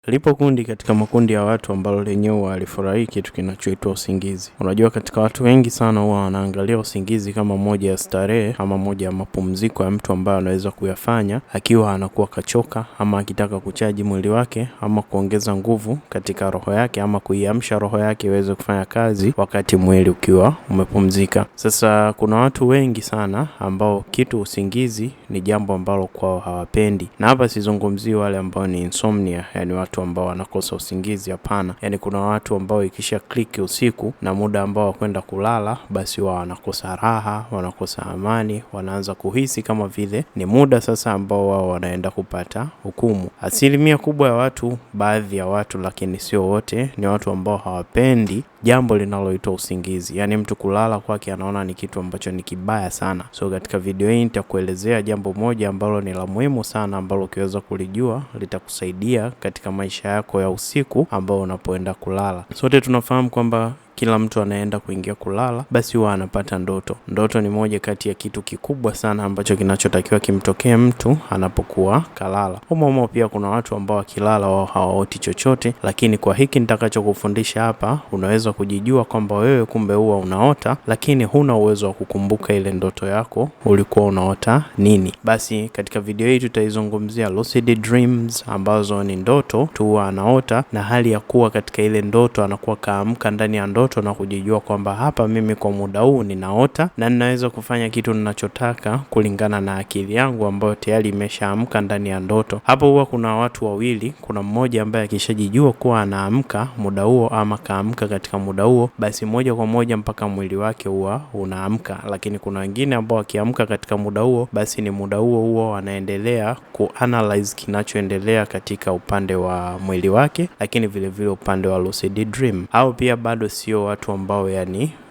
Lipo kundi katika makundi ya watu ambalo lenyewe walifurahi kitu kinachoitwa usingizi. Unajua katika watu wengi sana huwa wanaangalia usingizi kama moja ya starehe ama moja ya mapumziko ya mtu ambaye anaweza kuyafanya akiwa anakuwa kachoka ama akitaka kuchaji mwili wake ama kuongeza nguvu katika roho yake ama kuiamsha roho yake iweze kufanya kazi wakati mwili ukiwa umepumzika. Sasa kuna watu wengi sana ambao kitu usingizi ni jambo ambalo kwao hawapendi. Na hapa sizungumzii wale ambao ni insomnia, yani watu ambao wanakosa usingizi, hapana. Yani kuna watu ambao ikisha click usiku na muda ambao wa kwenda kulala, basi wao wanakosa raha, wanakosa amani, wanaanza kuhisi kama vile ni muda sasa ambao wao wanaenda kupata hukumu. Asilimia kubwa ya watu, baadhi ya watu lakini sio wote, ni watu ambao hawapendi jambo linaloitwa usingizi. Yani mtu kulala kwake anaona ni kitu ambacho ni kibaya sana. So katika video hii nitakuelezea jambo moja ambalo ni la muhimu sana, ambalo ukiweza kulijua litakusaidia katika maisha yako ya usiku ambao unapoenda kulala. Sote tunafahamu kwamba kila mtu anaenda kuingia kulala basi huwa anapata ndoto. Ndoto ni moja kati ya kitu kikubwa sana ambacho kinachotakiwa kimtokee mtu anapokuwa kalala. Humo pia kuna watu ambao wakilala wao hawaoti chochote, lakini kwa hiki nitakachokufundisha hapa unaweza kujijua kwamba wewe kumbe huwa unaota, lakini huna uwezo wa kukumbuka ile ndoto yako ulikuwa unaota nini. Basi katika video hii tutaizungumzia lucid dreams, ambazo ni ndoto tu huwa anaota, na hali ya kuwa katika ile ndoto anakuwa kaamka ndani ya ndoto na kujijua kwamba hapa mimi kwa muda huu ninaota na ninaweza kufanya kitu ninachotaka kulingana na akili yangu ambayo tayari imeshaamka ndani ya ndoto. Hapo huwa kuna watu wawili. Kuna mmoja ambaye akishajijua kuwa anaamka muda huo ama kaamka katika muda huo, basi moja kwa moja mpaka mwili wake huwa unaamka. Lakini kuna wengine ambao wakiamka katika muda huo, basi ni muda huo wanaendelea kuanalyze kinachoendelea katika upande wa mwili wake, lakini vile vile upande wa lucid dream. Au pia bado sio watu ambao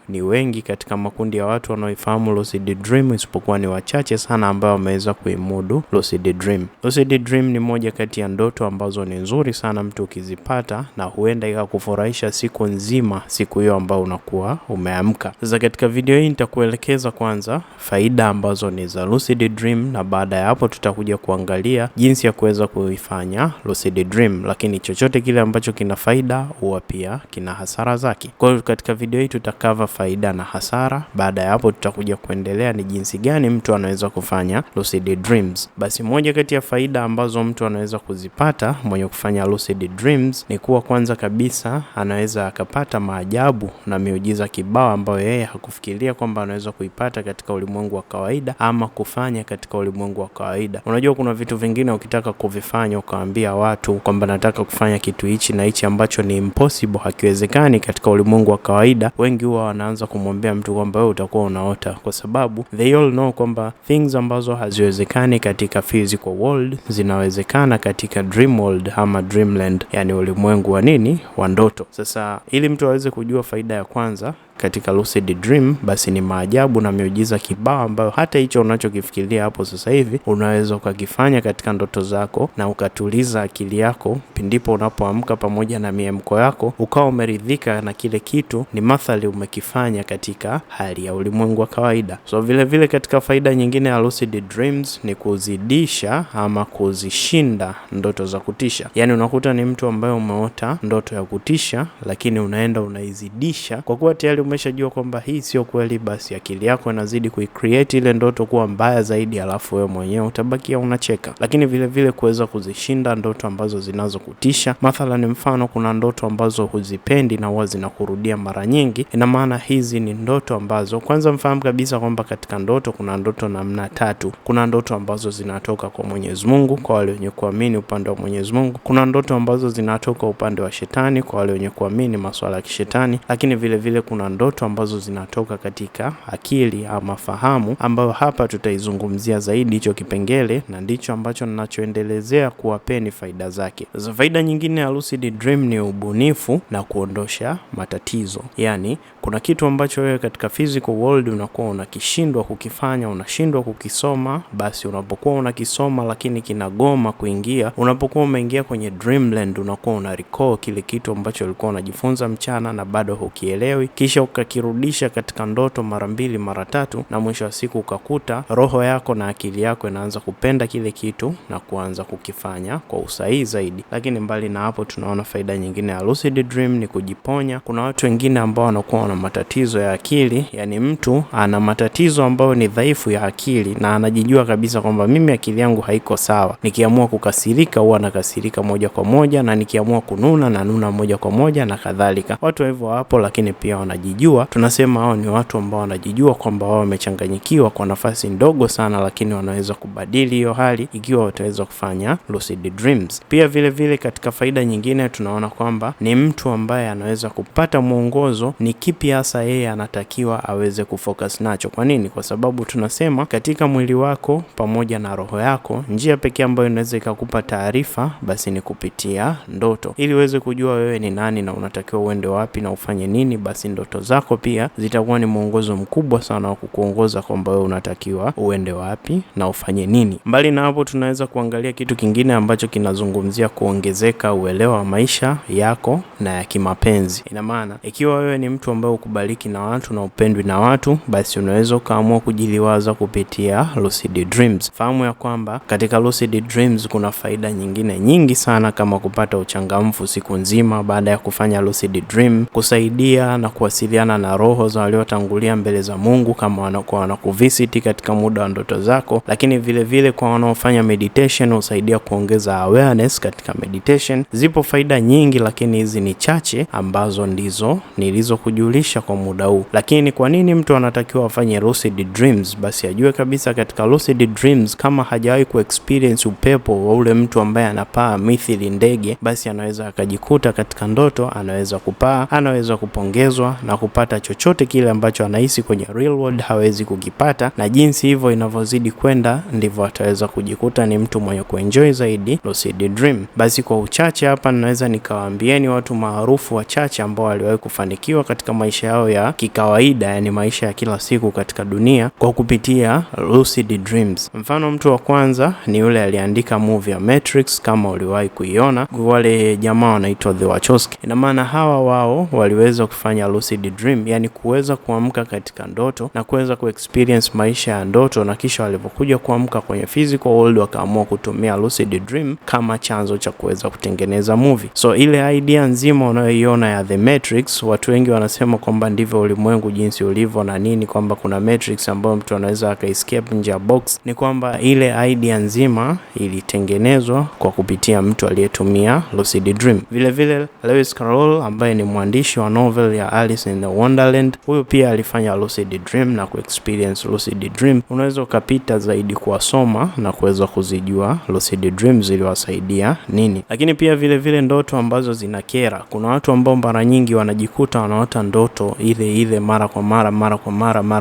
ni wengi katika makundi ya watu wanaoifahamu lucid dream, isipokuwa ni wachache sana ambao wameweza kuimudu lucid dream. Lucid dream ni moja kati ya ndoto ambazo ni nzuri sana mtu ukizipata, na huenda ikakufurahisha siku nzima siku hiyo ambao unakuwa umeamka. Sasa katika video hii nitakuelekeza kwanza faida ambazo ni za lucid dream, na baada ya hapo tutakuja kuangalia jinsi ya kuweza kuifanya lucid dream. Lakini chochote kile ambacho kina faida huwa pia kina hasara zake. Kwa hiyo katika video hii tutakava faida na hasara. Baada ya hapo tutakuja kuendelea ni jinsi gani mtu anaweza kufanya lucid dreams. Basi moja kati ya faida ambazo mtu anaweza kuzipata mwenye kufanya lucid dreams ni kuwa kwanza kabisa anaweza akapata maajabu na miujiza kibao ambayo yeye hakufikiria kwamba anaweza kuipata katika ulimwengu wa kawaida ama kufanya katika ulimwengu wa kawaida. Unajua kuna vitu vingine ukitaka kuvifanya ukaambia watu kwamba nataka kufanya kitu hichi na hichi ambacho ni impossible, hakiwezekani katika ulimwengu wa kawaida, wengi huwa wanaanza kumwambia mtu kwamba wewe utakuwa unaota, kwa sababu they all know kwamba things ambazo haziwezekani katika physical world zinawezekana katika dream world ama dreamland, yani ulimwengu wa nini, wa ndoto. Sasa ili mtu aweze kujua faida ya kwanza katika lucid dream, basi ni maajabu na miujiza kibao ambayo hata hicho unachokifikiria hapo sasa hivi unaweza ukakifanya katika ndoto zako na ukatuliza akili yako pindipo unapoamka, pamoja na miamko yako ukawa umeridhika na kile kitu ni mathali umekifanya katika hali ya ulimwengu wa kawaida. So vile vile katika faida nyingine ya lucid dreams ni kuzidisha ama kuzishinda ndoto za kutisha. Yani unakuta ni mtu ambaye umeota ndoto ya kutisha, lakini unaenda unaizidisha kwa kuwa tayari umeshajua kwamba hii sio kweli, basi akili yako inazidi kuicreate ile ndoto kuwa mbaya zaidi, alafu wewe mwenyewe utabakia unacheka. Lakini vile vile kuweza kuzishinda ndoto ambazo zinazokutisha. Mathalan mfano, kuna ndoto ambazo huzipendi na huwa zinakurudia mara nyingi. Ina maana hizi ni ndoto ambazo, kwanza mfahamu kabisa kwamba katika ndoto kuna ndoto namna tatu. Kuna ndoto ambazo zinatoka kwa Mwenyezi Mungu kwa wale wenye kuamini upande wa Mwenyezi Mungu. Kuna ndoto ambazo zinatoka upande wa shetani kwa wale wenye kuamini masuala ya kishetani. Lakini vile vile kuna ndoto ambazo zinatoka katika akili ama fahamu, ambayo hapa tutaizungumzia zaidi hicho kipengele, na ndicho ambacho ninachoendelezea kuwapeni faida zake. Sasa faida nyingine ya lucid dream ni ubunifu na kuondosha matatizo. Yani kuna kitu ambacho wewe katika physical world unakuwa unakishindwa kukifanya, unashindwa kukisoma, basi unapokuwa unakisoma lakini kinagoma kuingia, unapokuwa umeingia kwenye dreamland unakuwa una recall kile kitu ambacho ulikuwa unajifunza mchana na bado hukielewi, kisha ukakirudisha katika ndoto mara 2 mara 3, na mwisho wa siku ukakuta roho yako na akili yako inaanza kupenda kile kitu na kuanza kukifanya kwa usahihi zaidi. Lakini mbali na hapo, tunaona faida nyingine ya lucid dream ni kujiponya. Kuna watu wengine ambao wanakuwa na matatizo ya akili, yani mtu ana matatizo ambayo ni dhaifu ya akili na anajijua kabisa kwamba mimi akili yangu haiko sawa. Nikiamua kukasirika huwa nakasirika moja kwa moja, na nikiamua kununa na nuna moja kwa moja na kadhalika. Watu hivyo hapo, lakini pia wanajijua. Tunasema hao ni watu ambao wanajijua kwamba wao wamechanganyikiwa kwa nafasi ndogo sana, lakini wanaweza kubadili hiyo hali ikiwa wataweza kufanya lucid dreams. Pia vile vile katika faida nyingine tunaona kwamba ni mtu ambaye anaweza kupata mwongozo ni kipi hasa yeye anatakiwa aweze kufocus nacho. Kwa nini? Kwa sababu tunasema katika mwili wako pamoja na roho yako, njia pekee ambayo inaweza ikakupa taarifa basi ni kupitia ndoto. Ili uweze kujua wewe ni nani na unatakiwa uende wapi na ufanye nini, basi ndoto zako pia zitakuwa ni mwongozo mkubwa sana wa kukuongoza kwamba wewe unatakiwa uende wapi na ufanye nini. Mbali na hapo, tunaweza kuangalia kitu kingine ambacho kinazungumzia kuongezeka uelewa wa maisha yako na ya kimapenzi. Ina maana ikiwa wewe ni mtu ambaye ukubaliki na watu na upendwi na watu, basi unaweza kaamua kujiliwaza kupitia lucid dreams. Fahamu ya kwamba katika lucid dreams kuna faida nyingine nyingi sana, kama kupata uchangamfu siku nzima baada ya kufanya lucid dream, kusaidia na kuwasiliana na roho za waliotangulia mbele za Mungu kama wanakuwa wanakuvisit katika muda wa ndoto zako. Lakini vile vile kwa wanaofanya meditation husaidia kuongeza awareness katika meditation. Zipo faida nyingi, lakini hizi ni chache ambazo ndizo nilizokujulisha kwa muda huu. Lakini kwa nini mtu anatakiwa afanye lucid dreams? Basi ajue kabisa katika lucid dreams, kama hajawahi kuexperience upepo wa ule mtu ambaye anapaa mithili ndege, basi anaweza akajikuta katika ndoto anaweza kupaa, anaweza kupongezwa na kupata chochote kile ambacho anahisi kwenye real world hawezi kukipata. Na jinsi hivyo inavyozidi kwenda, ndivyo ataweza kujikuta ni mtu mwenye kuenjoy zaidi lucid dream. Basi kwa uchache hapa naweza nikawaambieni watu maarufu wachache ambao waliwahi kufanikiwa katika maisha yao ya kikawaida, yani maisha ya kila siku katika dunia, kwa kupitia lucid dreams. Mfano, mtu wa kwanza ni yule aliandika movie ya Matrix, kama uliwahi kuiona. Wale jamaa wanaitwa The Wachowski. Ina maana hawa wao waliweza kufanya lucid dream, yani kuweza kuamka katika ndoto na kuweza kuexperience maisha ya ndoto, na kisha walipokuja kuamka kwenye physical world wakaamua kutumia lucid dream kama chanzo cha kuweza kutengeneza movie. So ile idea nzima unayoiona ya The Matrix, watu wengi wanasema kwamba ndivyo ulimwengu jinsi ulivyo na nini, kwamba kuna Matrix ambayo mtu anaweza akaescape nje ya box. Ni kwamba ile idea nzima ilitengenezwa kwa kupitia mtu aliyetumia lucid dream. Vile vile Lewis Carroll ambaye ni mwandishi wa novel ya Alice in the Wonderland, huyo pia alifanya lucid dream na kuexperience lucid dream. Unaweza ukapita zaidi kuwasoma na kuweza kuzijua lucid dreams iliwasaidia nini. Lakini pia vile vile ndoto ambazo zinakera. Kuna watu ambao mara nyingi wanajikuta wanaota ndoto ile mara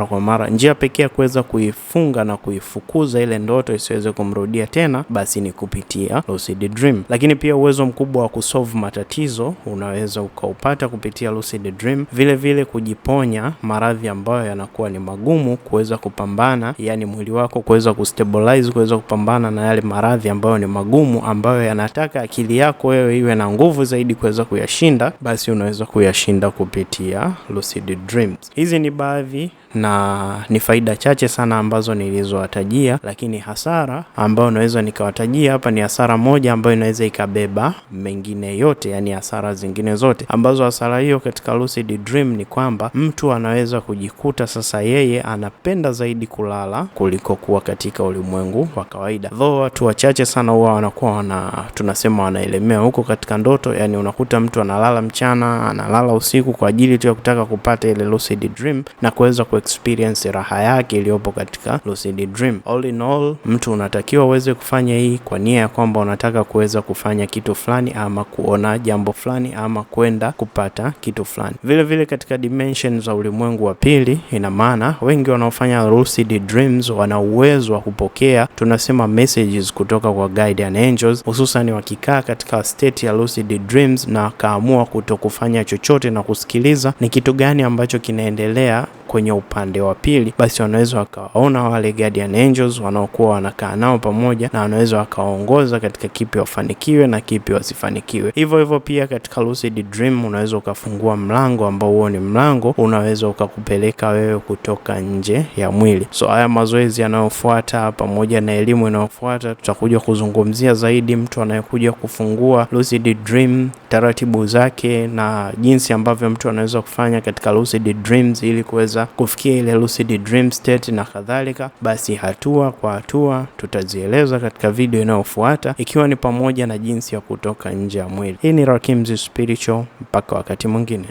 kwa mara. Njia pekee ya kuweza kuifunga na kuifukuza ile ndoto isiweze kumrudia tena, basi ni kupitia lucid dream. Lakini pia uwezo mkubwa wa kusolve matatizo unaweza ukaupata kupitia lucid dream. Vile vile kujiponya maradhi ambayo yanakuwa ni magumu kuweza kupambana, yani mwili wako kuweza kustabilize, kuweza kupambana na yale maradhi ambayo ni magumu, ambayo yanataka akili yako wewe iwe na nguvu zaidi kuweza kuyashinda, basi unaweza kuyashinda kupitia lucid dreams. Hizi ni baadhi na ni faida chache sana ambazo nilizowatajia, lakini hasara ambayo naweza nikawatajia hapa ni hasara moja ambayo inaweza ikabeba mengine yote, yani hasara zingine zote, ambazo hasara hiyo katika lucid dream ni kwamba mtu anaweza kujikuta sasa yeye anapenda zaidi kulala kuliko kuwa katika ulimwengu wa kawaida. Though watu wachache sana huwa wanakuwa tunasema wanaelemea huko katika ndoto, yani unakuta mtu analala mchana, analala usiku kwa ajili tu ya kutaka kupata ile lucid dream na kuweza experience raha yake iliyopo katika lucid dream. All in all, mtu unatakiwa uweze kufanya hii kwa nia ya kwamba unataka kuweza kufanya kitu fulani ama kuona jambo fulani ama kwenda kupata kitu fulani. Vile vile katika dimension za ulimwengu wa pili, ina maana wengi wanaofanya lucid dreams wana uwezo wa kupokea tunasema messages kutoka kwa guardian angels, hususan wakikaa katika state ya lucid dreams na kaamua kutokufanya chochote na kusikiliza ni kitu gani ambacho kinaendelea kwenye upande wa pili, basi wanaweza wakawaona wale guardian angels wanaokuwa wanakaa nao pamoja, na wanaweza wakaongoza katika kipi wafanikiwe na kipi wasifanikiwe. Hivyo pia katika lucid dream unaweza ukafungua mlango ambao huo ni mlango unaweza ukakupeleka wewe kutoka nje ya mwili. So haya mazoezi yanayofuata pamoja na elimu inayofuata tutakuja kuzungumzia zaidi mtu anayekuja kufungua lucid dream, taratibu zake na jinsi ambavyo mtu anaweza kufanya katika lucid dreams ili kuweza kufikia ile lucid dream state na kadhalika. Basi hatua kwa hatua tutazieleza katika video inayofuata, ikiwa ni pamoja na jinsi ya kutoka nje ya mwili. Hii ni Rakimz Spiritual, mpaka wakati mwingine.